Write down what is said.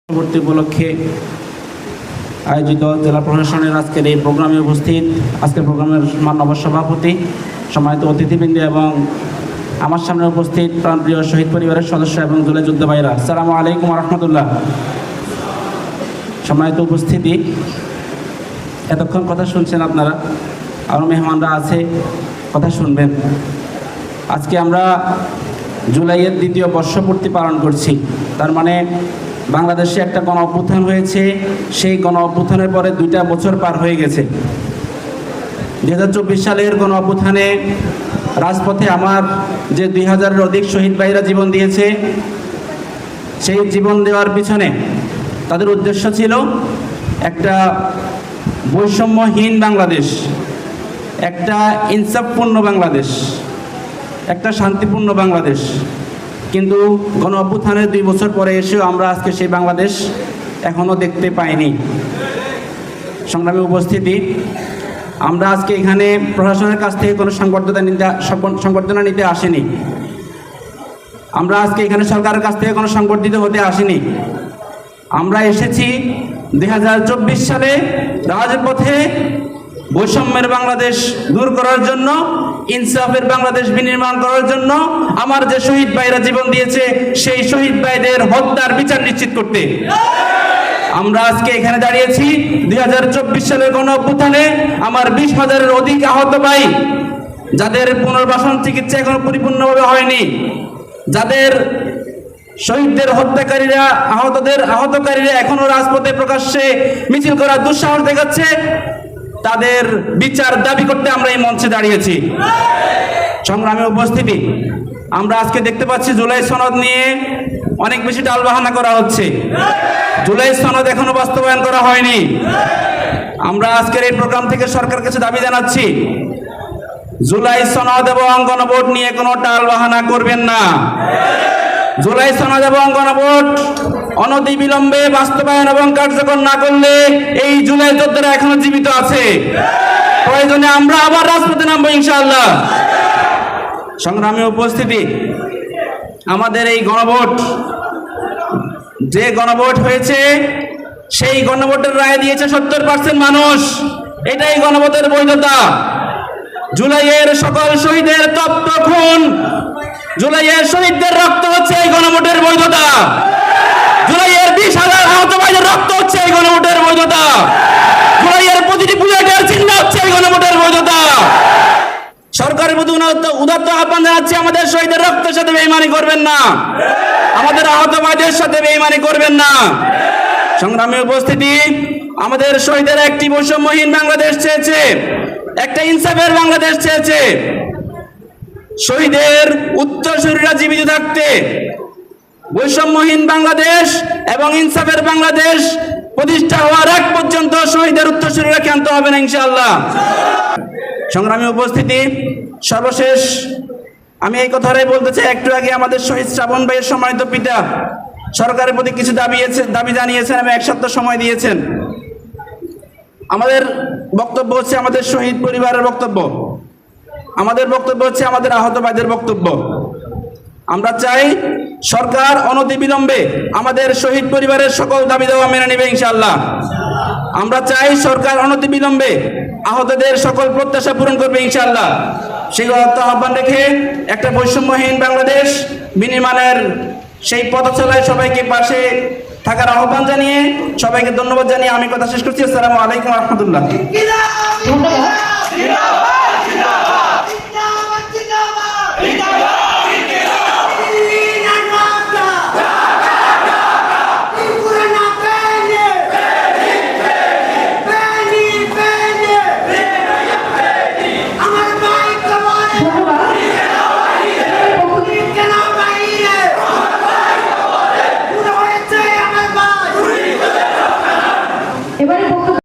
পরবর্তী উপলক্ষে আয়োজিত জেলা প্রশাসনের আজকের এই প্রোগ্রামে উপস্থিত আজকের প্রোগ্রামের মাননীয় সভাপতি, সম্মানিত অতিথিবৃন্দ এবং আমার সামনে উপস্থিত প্রাণপ্রিয় শহীদ পরিবারের সদস্য এবং জুলাই যোদ্ধা ভাইরা, আসসালামু আলাইকুম ওয়া রাহমাতুল্লাহ। সম্মানিত উপস্থিতি, এতক্ষণ কথা শুনছেন আপনারা, আরও মেহমানরা আছে, কথা শুনবেন। আজকে আমরা জুলাইয়ের দ্বিতীয় বর্ষপূর্তি পালন করছি। তার মানে বাংলাদেশে একটা গণ অভ্যুত্থান হয়েছে, সেই গণ অভ্যুত্থানের পরে 2টা বছর পার হয়ে গেছে। 2024 সালের গণ অভ্যুত্থানে রাজপথে আমার যে 2000-এর অধিক শহীদ ভাইরা জীবন দিয়েছে, সেই জীবন দেওয়ার পিছনে তাদের উদ্দেশ্য ছিল একটা বৈষম্যহীন বাংলাদেশ, একটা ইনসাফপূর্ণ বাংলাদেশ, একটা শান্তিপূর্ণ বাংলাদেশ। কিন্তু গণ অভ্যুত্থানের 2 বছর পরে এসেও আমরা আজকে সেই বাংলাদেশ এখনও দেখতে পাইনি। সংগ্রামী উপস্থিতি, আমরা আজকে এখানে প্রশাসনের কাছ থেকে কোনো সংবর্ধনা নিতে আসিনি। আমরা আজকে এখানে সরকারের কাছ থেকে কোনো সংবর্ধিত হতে আসিনি। আমরা এসেছি 2024 সালে রাজপথে বৈষম্যের বাংলাদেশ দূর করার জন্য, ইনসাফের বাংলাদেশ বিনির্মাণ করার জন্য, আমার যে শহীদ ভাইরা জীবন দিয়েছে সেই শহীদ ভাইদের হত্যার বিচার নিশ্চিত করতে। আমরা আজকে এখানে দাঁড়িয়েছি 2024 সালের গণ অভ্যুত্থানে আমার 20,000-এর অধিক আহত ভাই, যাদের পুনর্বাসন চিকিৎসা এখনো পরিপূর্ণভাবে হয়নি, যাদের শহীদদের হত্যাকারীরা আহতকারীরা এখনো রাজপথে প্রকাশ্যে মিছিল করার দুঃসাহস দেখাচ্ছে, তাদের বিচার দাবি করতে আমরা এই মঞ্চে দাঁড়িয়েছি। সংগ্রামী উপস্থিতি, আমরা আজকে দেখতে পাচ্ছি জুলাই সনদ নিয়ে অনেক বেশি টালবাহানা করা হচ্ছে। জুলাই সনদ এখনো বাস্তবায়ন করা হয়নি। আমরা আজকের এই প্রোগ্রাম থেকে সরকারের কাছে দাবি জানাচ্ছি, জুলাই সনদ এবং গণভোট নিয়ে কোনো টালবাহানা করবেন না। জুলাই সনদ এবং গণভোট অনতিবিলম্বে বাস্তবায়ন এবং কার্যকর না করলে এই জুলাই যোদ্ধারা এখনো জীবিত আছে। প্রয়োজনে আমরা আবার রাজপথে নামবো ইনশাআল্লাহ। সংগ্রামী উপস্থিতি, আমাদের এই গণভোট, যে গণভোট হয়েছে সেই গণভোটের রায় দিয়েছে 70% মানুষ। এটাই গণভোটের বৈধতা। জুলাইয়ের সকল শহীদের তপ্ত খুন, জুলাইয়ের শহীদদের রক্ত হচ্ছে এই গণভোটের বৈধতা। জুলাইয়ের 20,000 আহত ভাইদের রক্ত হচ্ছে এই গণভোটের বৈধতা। জুলাইয়ের প্রতিটি বুলেটের চিহ্ন হচ্ছে এই গণভোটের বৈধতা। সরকারের প্রতি উদাত্ত আহ্বান জানাচ্ছি, আমাদের শহীদের রক্তের সাথে বেঈমানি করবেন না, আমাদের আহত ভাইদের সাথে বেঈমানি করবেন না। সংগ্রামী উপস্থিতি, আমাদের শহীদের একটি বৈষম্যহীন বাংলাদেশ চেয়েছে, একটা ইনসাফের বাংলাদেশ চেয়েছে। শহীদের উত্তরসূরিরা জীবিত থাকতে বৈষম্যহীন বাংলাদেশ এবং ইনসাফের বাংলাদেশ প্রতিষ্ঠা হওয়ার আগ পর্যন্ত শহীদের উত্তরসূরিরা ক্ষান্ত হবে না ইনশাআল্লাহ। সংগ্রামী উপস্থিতি, সর্বশেষ আমি এই কথাটাই বলতে চাই, একটু আগে আমাদের শহীদ শ্রাবণ ভাইয়ের সম্মানিত পিতা সরকারের প্রতি কিছু দাবি জানিয়েছেন এবং 1 সপ্তাহ সময় দিয়েছেন। আমাদের বক্তব্য হচ্ছে আমাদের শহীদ পরিবারের বক্তব্য, আমাদের বক্তব্য হচ্ছে আমাদের আহত ভাইদের বক্তব্য। আমরা চাই সরকার অনতিবিলম্বে আমাদের শহীদ পরিবারের সকল দাবি দাওয়া মেনে নেবে ইনশাআল্লাহ। আমরা চাই সরকার অনতিবিলম্বে আহতদের সকল প্রত্যাশা পূরণ করবে ইনশাআল্লাহ। সেই আহ্বান রেখে একটা বৈষম্যহীন বাংলাদেশ বিনির্মাণের সেই পথ চলায় সবাইকে পাশে থাকার আহ্বান জানিয়ে সবাইকে ধন্যবাদ জানিয়ে আমি কথা শেষ করছি। আসসালামু আলাইকুম ওয়া রাহমাতুল্লাহ।